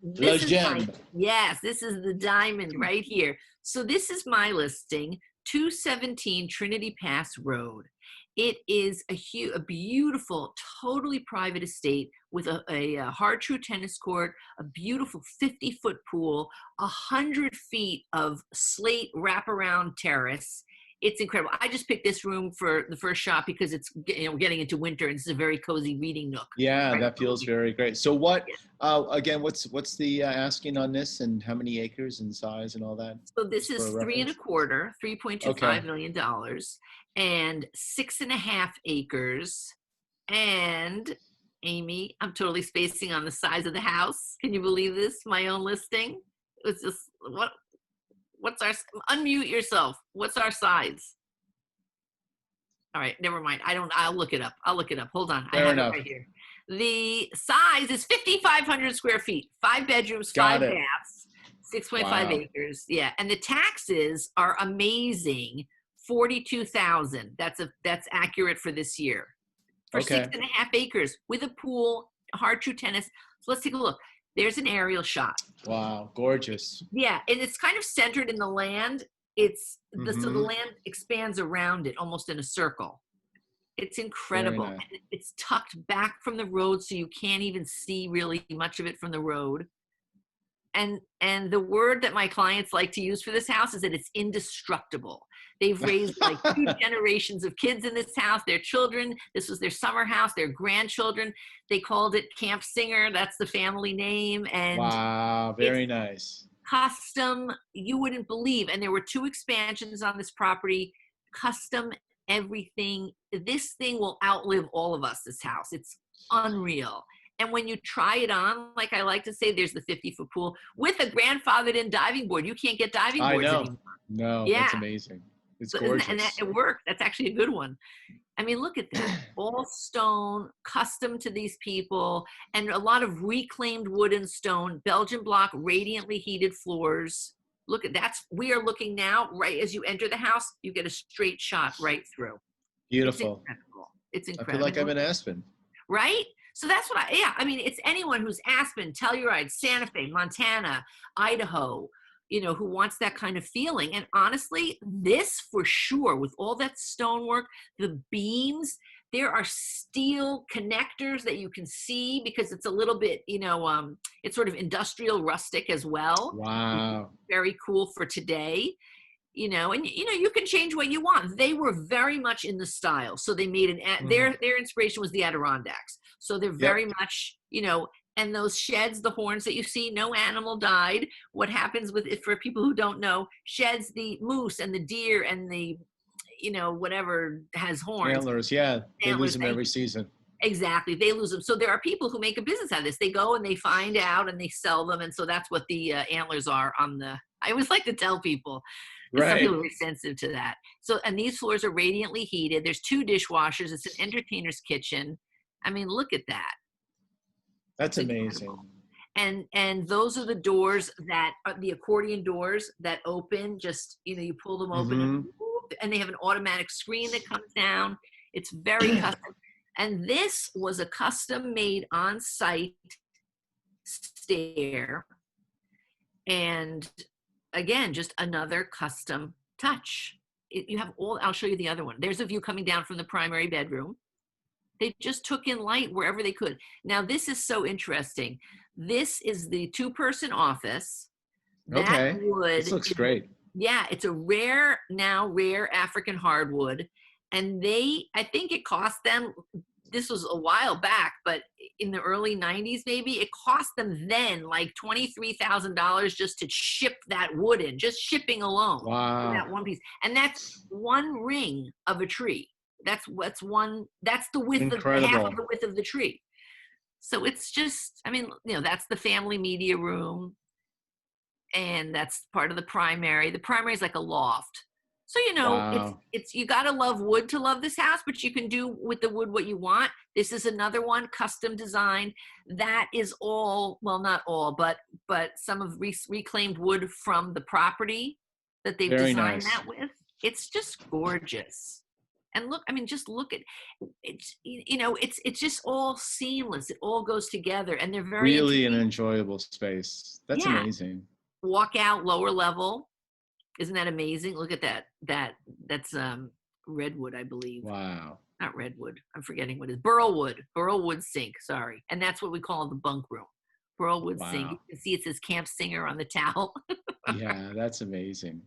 Le This is gem. yes, this is the diamond right here. So this is my listing, 217 Trinity Pass Road. It is a beautiful, totally private estate with a hard true tennis court, a beautiful 50-foot pool, 100 feet of slate wraparound terrace. It's incredible. I just picked this room for the first shot because it's getting into winter and this is a very cozy reading nook. Yeah, Right. that feels very great. So what, again, what's the asking on this, and how many acres and size and all that? So this Just for is a three and a reference. quarter, $3.25 Okay. million, and 6.5 acres. And Amy, I'm totally spacing on the size of the house. Can you believe this? My own listing. It's just what's our unmute yourself. What's our size? All right, never mind. I'll look it up. Hold on. I Fair have it enough. right here. The size is 5,500 square feet, 5 bedrooms, Got 5 it. baths, 6.5 Wow. acres. Yeah. And the taxes are amazing. 42,000. That's accurate for this year. For Okay. 6.5 acres with a pool, hard true tennis. So let's take a look. There's an aerial shot. Wow. Gorgeous. Yeah, and it's kind of centered in the land. So the Mm-hmm. land expands around it almost in a circle. It's Very incredible. nice. And it's tucked back from the road, so you can't even see really much of it from the road. And the word that my clients like to use for this house is that it's indestructible. They've raised like 2 generations of kids in this house, their children. This was their summer house, their grandchildren. They called it Camp Singer. That's the family name. And Wow. it's Very nice. custom, you wouldn't believe. And there were 2 expansions on this property, custom everything. This thing will outlive all of us, this house. It's unreal. And when you try it on, like I like to say, there's the 50-foot pool with a grandfathered in diving board. You can't get diving I boards know. anymore. No, Yeah. that's amazing. It's And gorgeous. it worked. That's actually a good one. I mean, look at that. All stone, custom to these people, and a lot of reclaimed wood and stone, Belgian block, radiantly heated floors. Look at we are looking now, right as you enter the house, you get a straight shot right through. It's Beautiful. incredible. It's I feel incredible. like I'm in Aspen. Right? So that's I mean, it's anyone who's Aspen, Telluride, Santa Fe, Montana, Idaho, who wants that kind of feeling. And honestly, this for sure, with all that stonework, the beams, there are steel connectors that you can see because it's a little bit, it's sort of industrial rustic as well. Wow. Very cool for today. And you can change what you want. They were very much in the style. So they made their inspiration was the Adirondacks. So they're very much, and those sheds, the horns that you see, no animal died. What happens with it, for people who don't know, sheds, the moose and the deer and the, whatever has horns. Antlers, yeah. They lose them every season. Exactly. They lose them. So there are people who make a business out of this. They go and they find out and they sell them. And so that's what the antlers are I always like to tell people. Right. Some people are very sensitive to that. So, and these floors are radiantly heated. There's 2 dishwashers. It's an entertainer's kitchen. I mean, look at that. That's amazing. And those are the doors that are the accordion doors that open. Just, you pull them open and they have an automatic screen that comes down. It's very custom. And this was a custom made on-site stair. And again, just another custom touch. I'll show you the other one. There's a view coming down from the primary bedroom. They just took in light wherever they could. Now, this is so interesting. This is the 2-person office. Okay. This looks great. Yeah, it's a rare African hardwood. And I think it cost them, this was a while back, but in the early 90s, maybe, it cost them then like $23,000 just to ship that wood in, just shipping alone. Wow. That one piece. And that's one ring of a tree. That's the width of half of the width of the tree. So it's just, I mean, that's the family media room. And that's part of the primary. The primary is like a loft. So, Wow. it's you got to love wood to love this house, but you can do with the wood what you want. This is another one, custom designed. That is all, well, not all, but some of reclaimed wood from the property that they've designed that with. It's just gorgeous. And look, I mean, just look at it's, it's just all seamless. It all goes together, and they're very Really an entertaining. enjoyable space. That's Yeah, amazing. walk out lower level. Isn't that amazing? Look at that. That's redwood, I believe. Wow. Not redwood. I'm forgetting what it is. Burlwood sink. Sorry, and that's what we call the bunk room. Burlwood sink. You Wow. can see it says Camp Singer on the towel. Yeah, that's amazing.